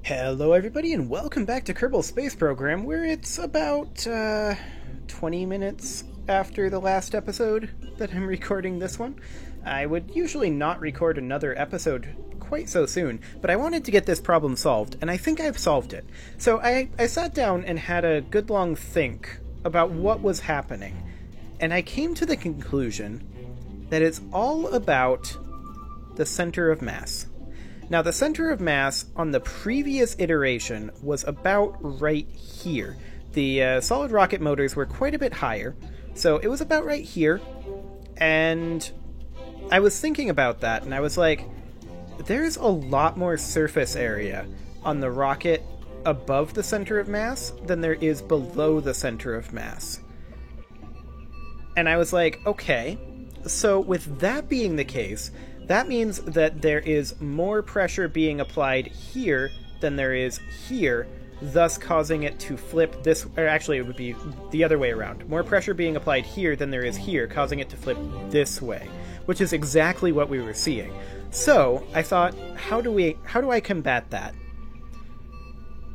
Hello, everybody, and welcome back to Kerbal Space Program, where it's about 20 minutes after the last episode that I'm recording this one. I would usually not record another episode quite so soon, but I wanted to get this problem solved, and I think I've solved it. So I sat down and had a good long think about what was happening, and I came to the conclusion that it's all about the center of mass. Now, the center of mass on the previous iteration was about right here. The solid rocket motors were quite a bit higher, so it was about right here. And I was thinking about that, and I was like, there's a lot more surface area on the rocket above the center of mass than there is below the center of mass. And I was like, okay, so with that being the case, that means that there is more pressure being applied here than there is here, thus causing it to flip this, or actually it would be the other way around. More pressure being applied here than there is here, causing it to flip this way, which is exactly what we were seeing. So I thought, how do I combat that?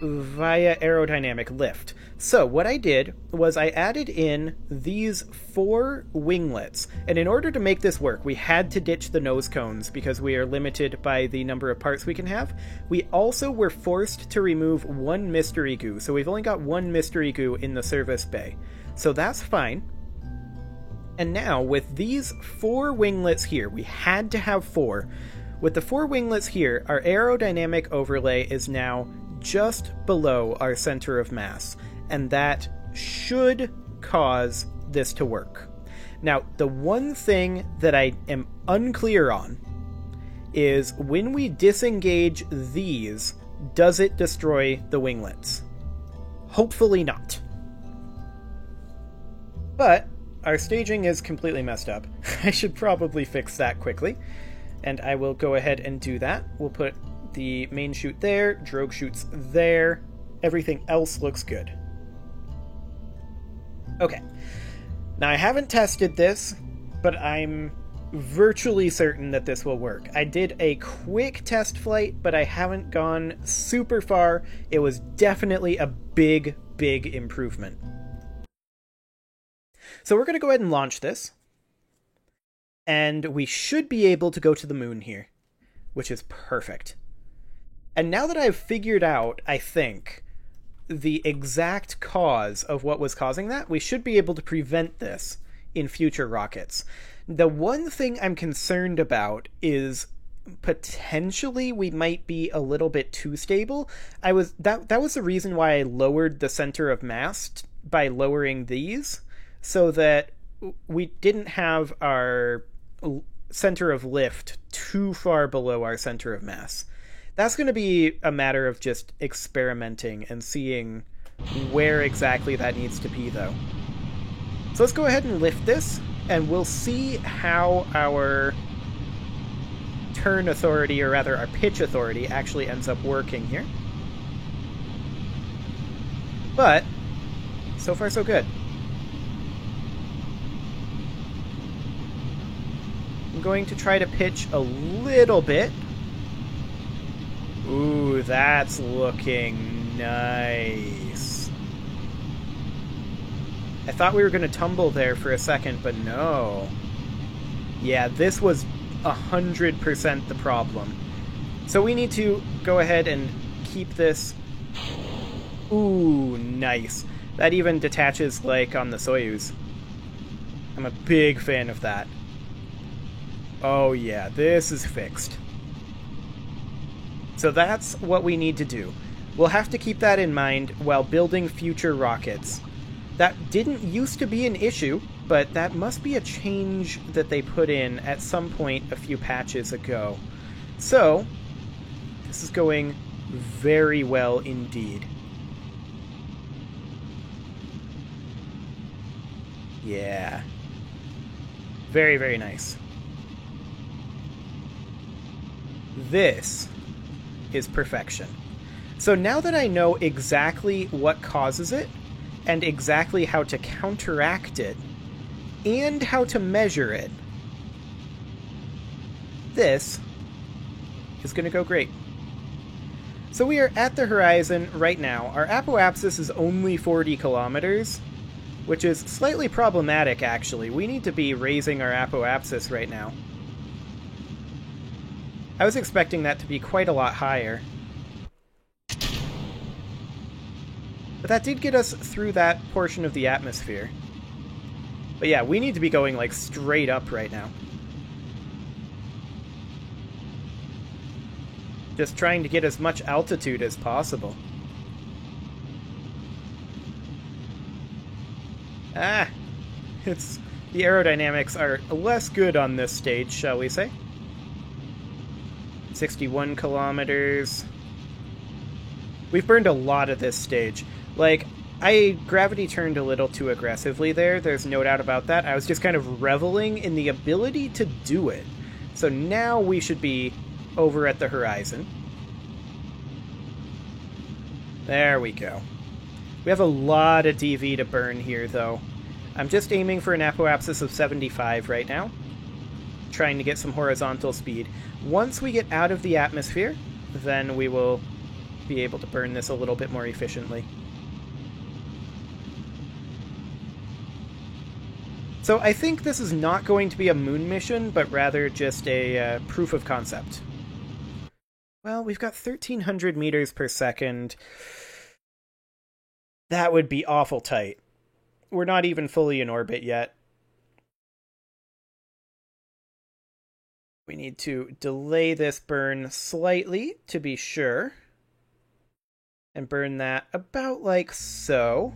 Via aerodynamic lift. So what I did was I added in these 4 winglets, and in order to make this work, we had to ditch the nose cones because we are limited by the number of parts we can have. We also were forced to remove 1 mystery goo, so we've only got 1 mystery goo in the service bay. So that's fine. And now, with these 4 winglets here, we had to have 4. With the 4 winglets here, our aerodynamic overlay is now just below our center of mass, and that should cause this to work. Now, the one thing that I am unclear on is when we disengage these, does it destroy the winglets? Hopefully not. But our staging is completely messed up. I should probably fix that quickly, and I will go ahead and do that. We'll put the main chute there, drogue chutes there. Everything else looks good. Okay. Now, I haven't tested this, but I'm virtually certain that this will work. I did a quick test flight, but I haven't gone super far. It was definitely a big, big improvement. So we're going to go ahead and launch this. And we should be able to go to the moon here, which is perfect. And now that I've figured out, I think, the exact cause of what was causing that, we should be able to prevent this in future rockets. The one thing I'm concerned about is potentially we might be a little bit too stable. That was the reason why I lowered the center of mass by lowering these, so that we didn't have our center of lift too far below our center of mass. That's going to be a matter of just experimenting and seeing where exactly that needs to be, though. So let's go ahead and lift this, and we'll see how our turn authority, or rather our pitch authority, actually ends up working here. But so far so good. I'm going to try to pitch a little bit. Ooh, that's looking nice. I thought we were going to tumble there for a second, but no. Yeah, this was 100% the problem. So we need to go ahead and keep this. Ooh, nice. That even detaches like on the Soyuz. I'm a big fan of that. Oh yeah, this is fixed. So that's what we need to do. We'll have to keep that in mind while building future rockets. That didn't used to be an issue, but that must be a change that they put in at some point a few patches ago. So, this is going very well indeed. Yeah. Very, very nice. This is perfection. So now that I know exactly what causes it, and exactly how to counteract it, and how to measure it, this is going to go great. So we are at the horizon right now. Our apoapsis is only 40 kilometers, which is slightly problematic, actually. We need to be raising our apoapsis right now. I was expecting that to be quite a lot higher. But that did get us through that portion of the atmosphere. But yeah, we need to be going, like, straight up right now. Just trying to get as much altitude as possible. Ah! The aerodynamics are less good on this stage, shall we say. 61 kilometers. We've burned a lot of this stage. Like, I gravity turned a little too aggressively there, there's no doubt about that. I was just kind of reveling in the ability to do it. So now we should be over at the horizon. There we go. We have a lot of DV to burn here, though. I'm just aiming for an apoapsis of 75 right now. Trying to get some horizontal speed. Once we get out of the atmosphere, then we will be able to burn this a little bit more efficiently. So I think this is not going to be a moon mission, but rather just a proof of concept. Well, we've got 1,300 meters per second. That would be awful tight. We're not even fully in orbit yet. We need to delay this burn slightly to be sure. And burn that about like so.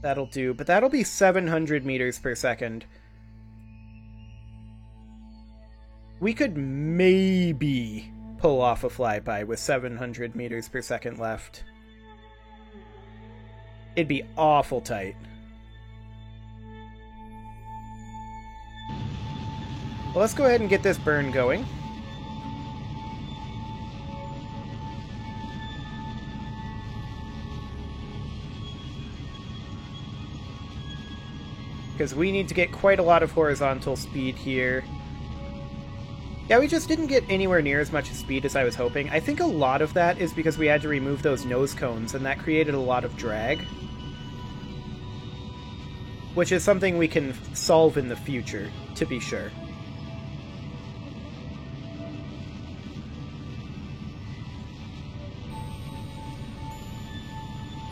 That'll do, but that'll be 700 meters per second. We could maybe pull off a flyby with 700 meters per second left. It'd be awful tight. Well, let's go ahead and get this burn going. Because we need to get quite a lot of horizontal speed here. Yeah, we just didn't get anywhere near as much speed as I was hoping. I think a lot of that is because we had to remove those nose cones, and that created a lot of drag. Which is something we can solve in the future, to be sure.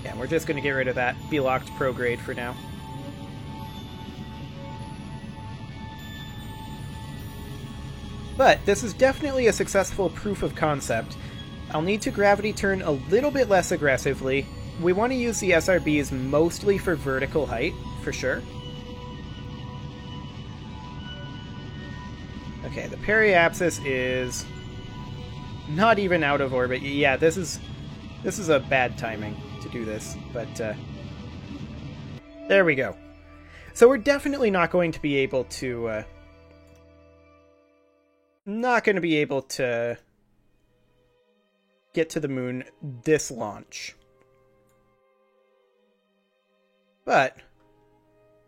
Yeah, we're just going to get rid of that B-locked prograde for now. But this is definitely a successful proof of concept. I'll need to gravity turn a little bit less aggressively. We want to use the SRBs mostly for vertical height, for sure. Okay, the periapsis is not even out of orbit. Yeah, this is a bad timing to do this, but there we go. So we're definitely not going to be able to get to the moon this launch. But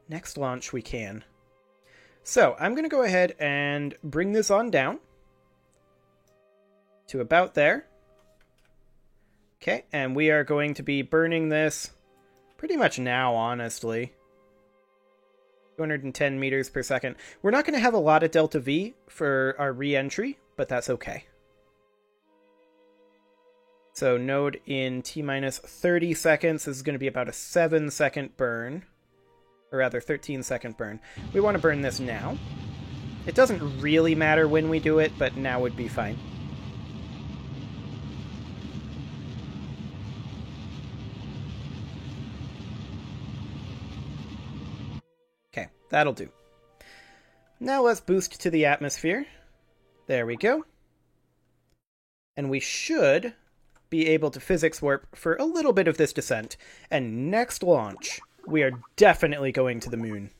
next launch we can. So I'm going to go ahead and bring this on down to about there. Okay, and we are going to be burning this pretty much now, honestly. 210 meters per second. We're not going to have a lot of delta V for our re-entry, but that's okay. So node in T-minus 30 seconds. This is going to be about a 7-second burn. Or rather, 13-second burn. We want to burn this now. It doesn't really matter when we do it, but now would be fine. Okay, that'll do. Now let's boost to the atmosphere. There we go. And we should be able to physics warp for a little bit of this descent. And next launch, we are definitely going to the moon.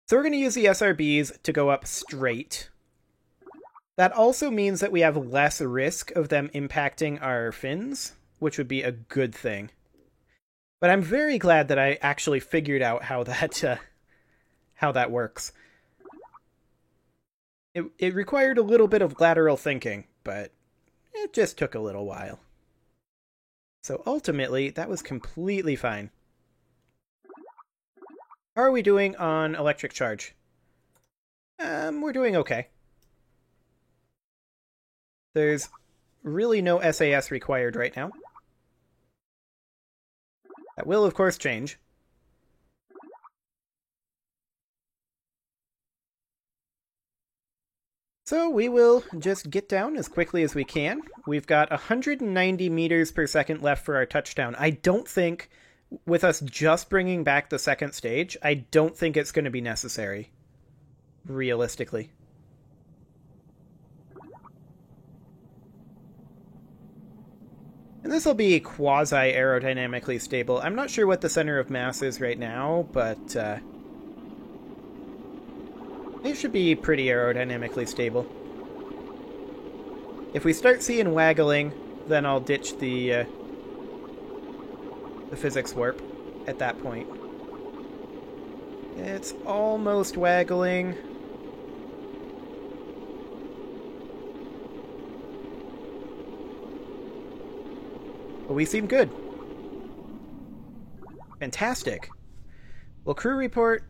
So we're going to use the SRBs to go up straight. That also means that we have less risk of them impacting our fins, which would be a good thing. But I'm very glad that I actually figured out how that works. It required a little bit of lateral thinking, but It just took a little while. So ultimately, that was completely fine. How are we doing on electric charge? We're doing okay. There's really no SAS required right now. That will, of course, change. So we will just get down as quickly as we can. We've got 190 meters per second left for our touchdown. I don't think, with us just bringing back the second stage, I don't think it's going to be necessary, realistically. And this will be quasi-aerodynamically stable. I'm not sure what the center of mass is right now, but it should be pretty aerodynamically stable. If we start seeing waggling, then I'll ditch the physics warp at that point. It's almost waggling. But we seem good. Fantastic. Well, crew report,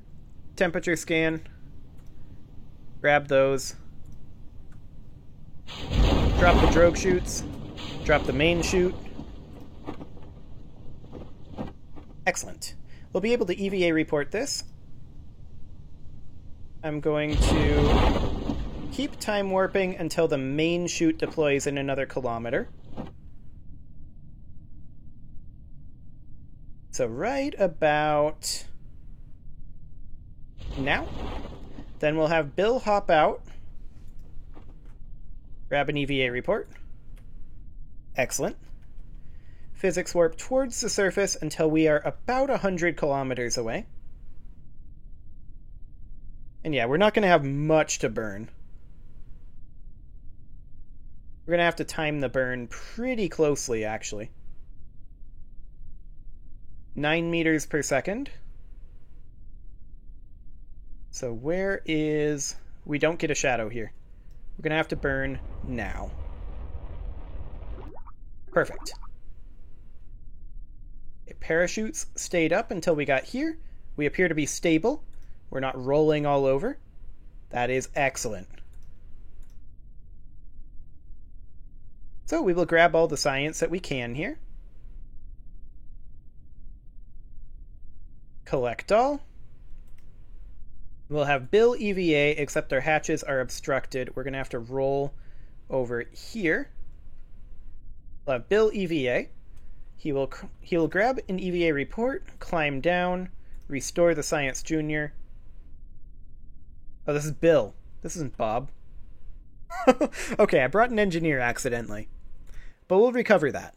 temperature scan. Grab those. Drop the drogue chutes. Drop the main chute. Excellent. We'll be able to EVA report this. I'm going to keep time warping until the main chute deploys in another kilometer. So right about now. Then we'll have Bill hop out, grab an EVA report. Excellent. Physics warp towards the surface until we are about 100 kilometers away. And yeah, we're not going to have much to burn. We're going to have to time the burn pretty closely, actually. 9 meters per second. So where is... We don't get a shadow here. We're going to have to burn now. Perfect. Okay, parachutes stayed up until we got here. We appear to be stable. We're not rolling all over. That is excellent. So we will grab all the science that we can here. Collect all. We'll have Bill EVA, except our hatches are obstructed. We're going to have to roll over here. We'll have Bill EVA. He will grab an EVA report, climb down, restore the Science Junior. Oh, this is Bill. This isn't Bob. Okay, I brought an engineer accidentally. But we'll recover that.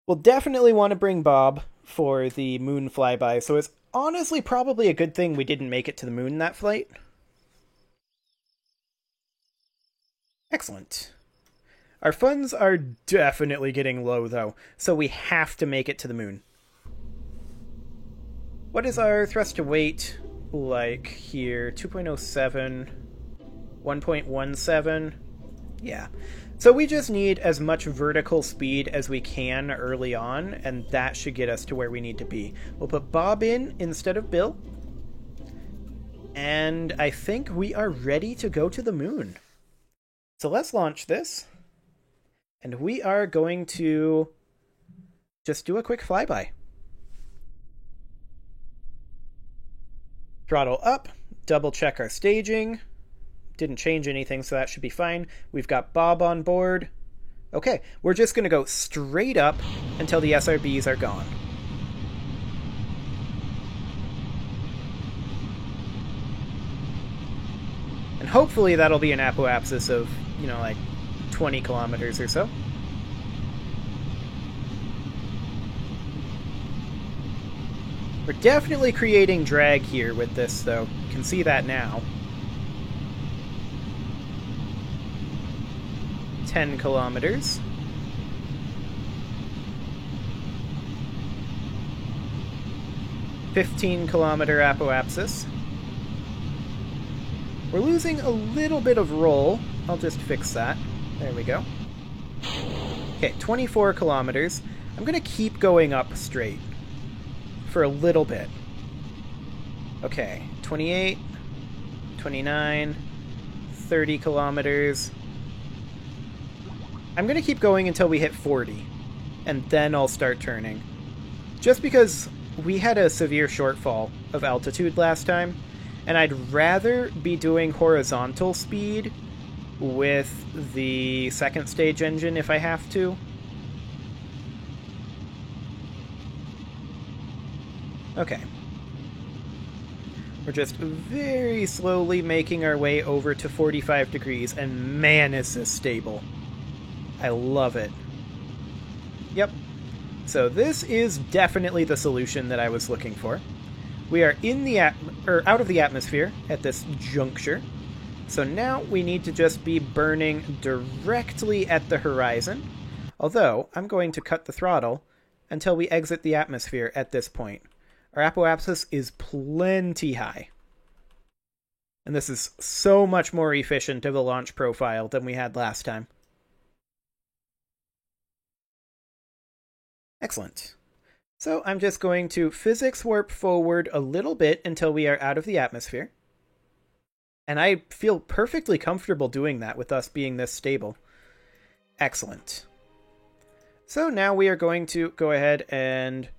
We'll definitely want to bring Bob for the moon flyby, so it's honestly probably a good thing we didn't make it to the moon that flight. Excellent. Our funds are definitely getting low, though, so we have to make it to the moon. What is our thrust to weight like here? 2.07, 1.17. Yeah. So we just need as much vertical speed as we can early on, and that should get us to where we need to be. We'll put Bob in instead of Bill. And I think we are ready to go to the moon. So let's launch this. And we are going to just do a quick flyby. Throttle up, double check our staging. Didn't change anything, so that should be fine. We've got Bob on board. Okay, we're just going to go straight up until the SRBs are gone. And hopefully that'll be an apoapsis of, like 20 kilometers or so. We're definitely creating drag here with this, though. You can see that now. 10 kilometers. $15-kilometer apoapsis. We're losing a little bit of roll. I'll just fix that. There we go. Okay, 24 kilometers. I'm going to keep going up straight for a little bit. Okay, 28, 29, 30 kilometers. I'm going to keep going until we hit 40, and then I'll start turning. Just because we had a severe shortfall of altitude last time, and I'd rather be doing horizontal speed with the second stage engine if I have to. Okay. We're just very slowly making our way over to 45 degrees, and man, is this stable. I love it. Yep. So this is definitely the solution that I was looking for. We are in the out of the atmosphere at this juncture. So now we need to just be burning directly at the horizon. Although, I'm going to cut the throttle until we exit the atmosphere at this point. Our apoapsis is plenty high. And this is so much more efficient of a launch profile than we had last time. Excellent. So I'm just going to physics warp forward a little bit until we are out of the atmosphere. And I feel perfectly comfortable doing that with us being this stable. Excellent. So now we are going to go ahead and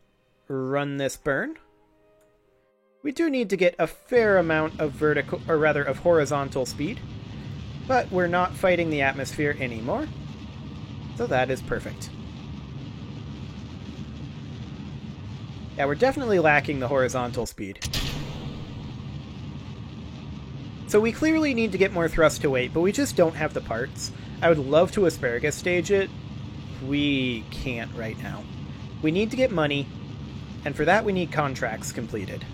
run this burn. We do need to get a fair amount of vertical, or rather of horizontal speed, but we're not fighting the atmosphere anymore. So that is perfect. Yeah, we're definitely lacking the horizontal speed. So we clearly need to get more thrust to weight, but we just don't have the parts. I would love to asparagus stage it. We can't right now. We need to get money, and for that we need contracts completed.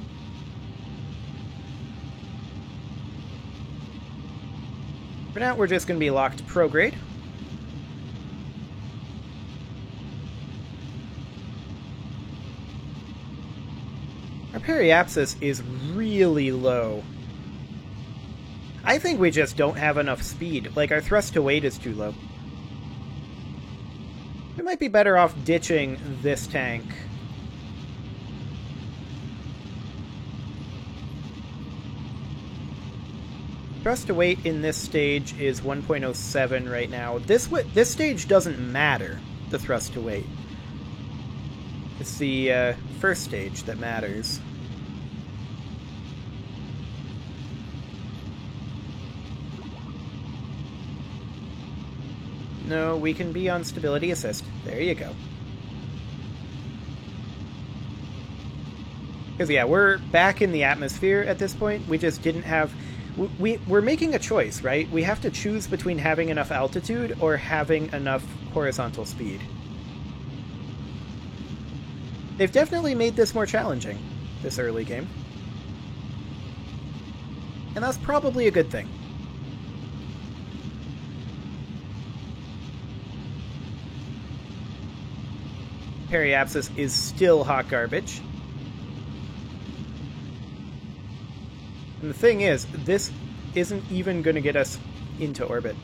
For now, we're just going to be locked prograde. Our periapsis is really low. I think we just don't have enough speed. Like, our thrust to weight is too low. We might be better off ditching this tank. Thrust to weight in this stage is 1.07 right now. This stage doesn't matter, the thrust to weight. It's the first stage that matters. No, we can be on stability assist. There you go. Because, yeah, we're back in the atmosphere at this point. We just didn't have... We're making a choice, right? We have to choose between having enough altitude or having enough horizontal speed. They've definitely made this more challenging, this early game. And that's probably a good thing. Periapsis is still hot garbage. And the thing is, this isn't even going to get us into orbit.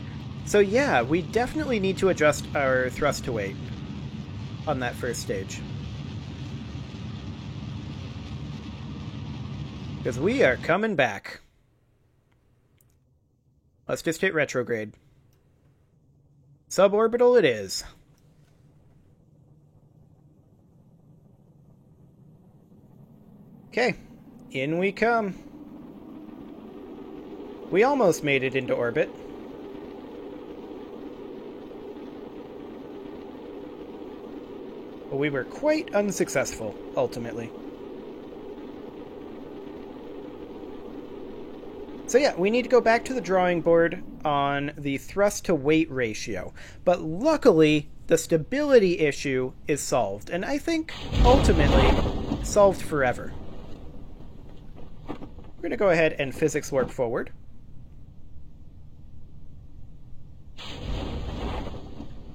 So yeah, we definitely need to adjust our thrust to weight on that first stage. Because we are coming back. Let's just hit retrograde. Suborbital it is. Okay, in we come. We almost made it into orbit. But we were quite unsuccessful, ultimately. So yeah, we need to go back to the drawing board on the thrust-to-weight ratio. But luckily, the stability issue is solved, and I think, ultimately, solved forever. We're going to go ahead and physics warp forward.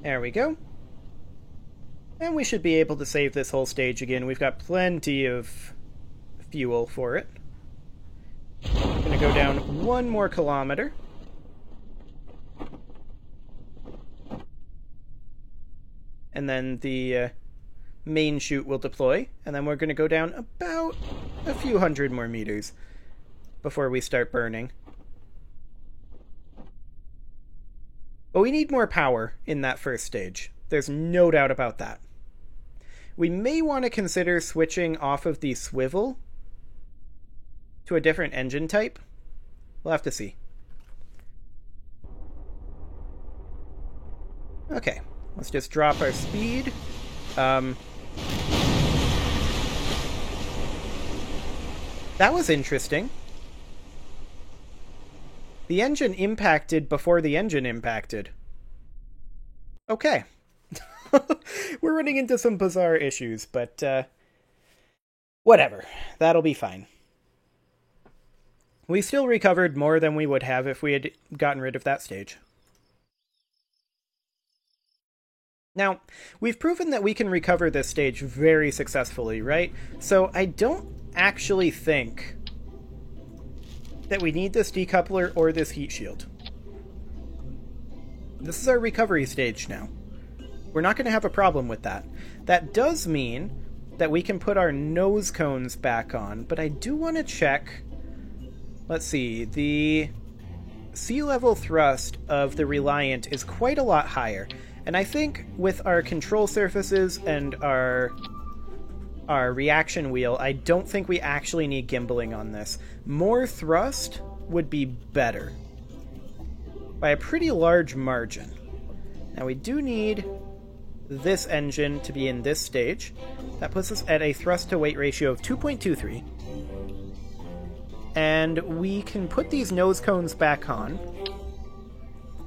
There we go. And we should be able to save this whole stage again. We've got plenty of fuel for it. We're going to go down 1 more kilometer. and then the main chute will deploy, and then we're going to go down about a few hundred more meters before we start burning. But we need more power in that first stage. There's no doubt about that. We may want to consider switching off of the swivel to a different engine type. We'll have to see. Okay, let's just drop our speed. That was interesting. The engine impacted before the engine impacted. Okay. We're running into some bizarre issues, but whatever. That'll be fine. We still recovered more than we would have if we had gotten rid of that stage. Now, we've proven that we can recover this stage very successfully, right? So I don't actually think that we need this decoupler or this heat shield. This is our recovery stage now. We're not going to have a problem with that. That does mean that we can put our nose cones back on, but I do want to check. Let's see, the sea level thrust of the Reliant is quite a lot higher. And I think with our control surfaces and our reaction wheel, I don't think we actually need gimbaling on this. More thrust would be better, by a pretty large margin. Now we do need this engine to be in this stage. That puts us at a thrust to weight ratio of 2.23. And we can put these nose cones back on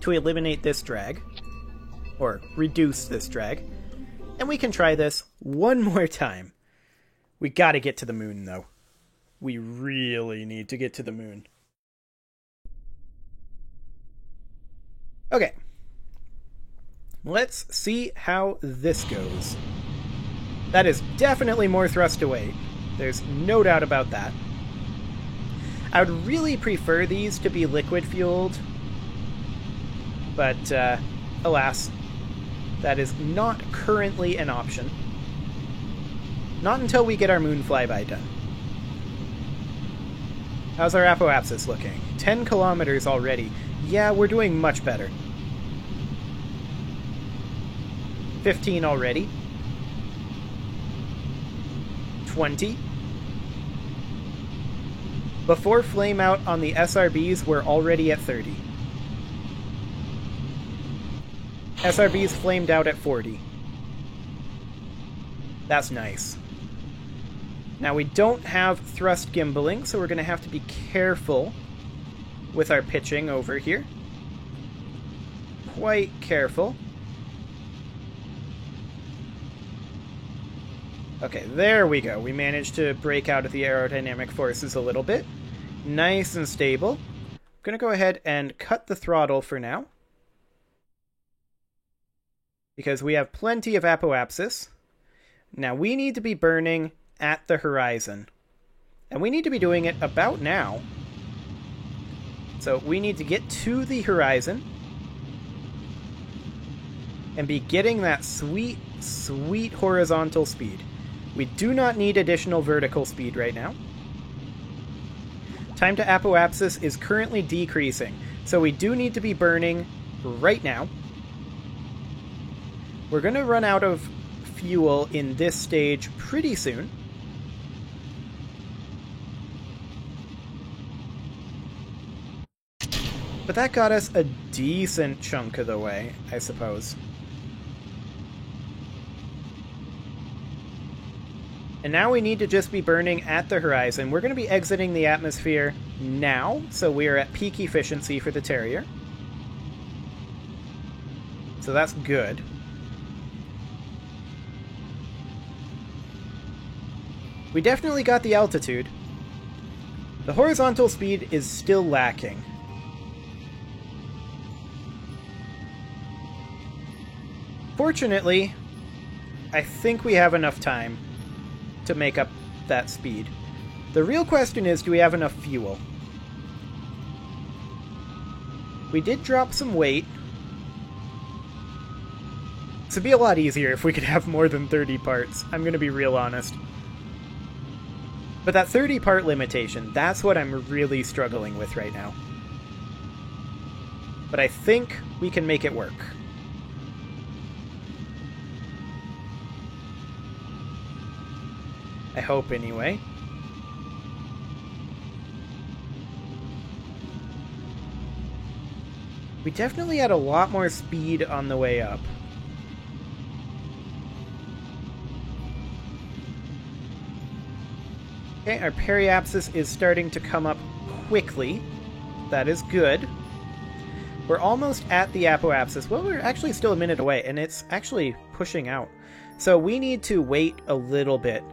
to eliminate this drag, or reduce this drag. And we can try this one more time. We gotta get to the moon, though. We really need to get to the moon. Okay. Let's see how this goes. That is definitely more thrust to weight. There's no doubt about that. I would really prefer these to be liquid fueled, but alas, that is not currently an option. Not until we get our moon flyby done. How's our apoapsis looking? 10 kilometers already. Yeah, we're doing much better. 15 already. 20. Before flame out on the SRBs, we're already at 30. SRBs flamed out at 40. That's nice. Now we don't have thrust gimbaling, so we're going to have to be careful with our pitching over here. Quite careful. Okay, there we go. We managed to break out of the aerodynamic forces a little bit. Nice and stable. I'm going to go ahead and cut the throttle for now, because we have plenty of apoapsis. Now we need to be burning at the horizon, and we need to be doing it about now. So we need to get to the horizon and be getting that sweet, sweet horizontal speed. We do not need additional vertical speed right now. Time to apoapsis is currently decreasing, so we do need to be burning right now. We're going to run out of fuel in this stage pretty soon. But that got us a decent chunk of the way, I suppose. And now we need to just be burning at the horizon. We're going to be exiting the atmosphere now, so we are at peak efficiency for the Terrier. So that's good. We definitely got the altitude. The horizontal speed is still lacking. Fortunately, I think we have enough time to make up that speed. The real question is, do we have enough fuel? We did drop some weight, This would be a lot easier if we could have more than 30 parts. I'm going to be real honest. But that 30-part limitation, that's what I'm really struggling with right now. But I think we can make it work. I hope, anyway. We definitely had a lot more speed on the way up. Okay, our periapsis is starting to come up quickly. That is good. We're almost at the apoapsis. Well, we're actually still a minute away, and it's actually pushing out. So we need to wait a little bit.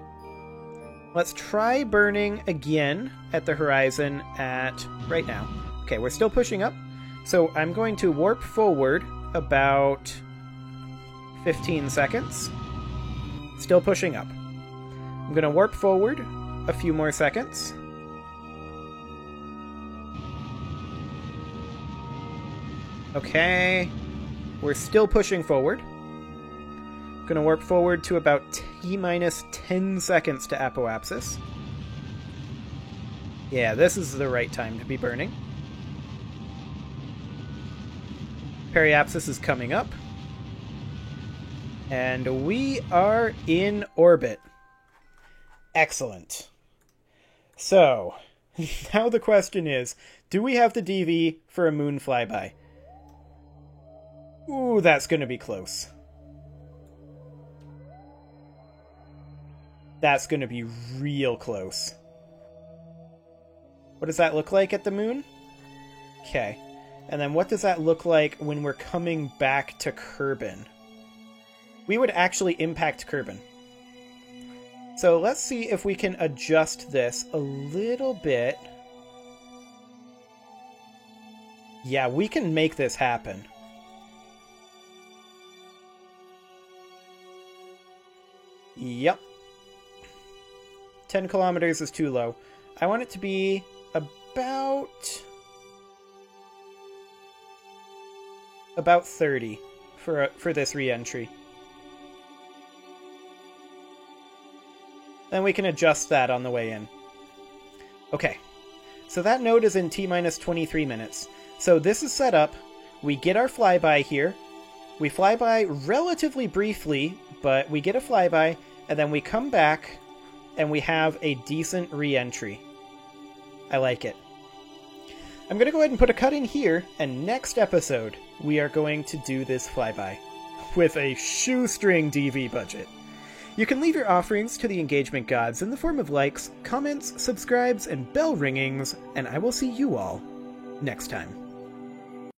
Let's try burning again at the horizon at right now. Okay, we're still pushing up. So I'm going to warp forward about 15 seconds. Still pushing up. I'm going to warp forward a few more seconds. Okay. We're still pushing forward. Going to warp forward to about T-minus 10 seconds to apoapsis. Yeah, this is the right time to be burning. Periapsis is coming up. And we are in orbit. Excellent. So, now the question is, do we have the DV for a moon flyby? Ooh, that's going to be close. That's going to be real close. What does that look like at the moon? Okay. And then what does that look like when we're coming back to Kerbin? We would actually impact Kerbin. So let's see if we can adjust this a little bit. Yeah, we can make this happen. Yep. 10 kilometers is too low. I want it to be about 30 for this re-entry. Then we can adjust that on the way in. Okay, so that node is in T-minus 23 minutes. So this is set up. We get our flyby here. We fly by relatively briefly, but we get a flyby, and then we come back, and we have a decent re-entry. I like it. I'm going to go ahead and put a cut in here, and next episode, we are going to do this flyby with a shoestring DV budget. You can leave your offerings to the engagement gods in the form of likes, comments, subscribes, and bell ringings, and I will see you all next time.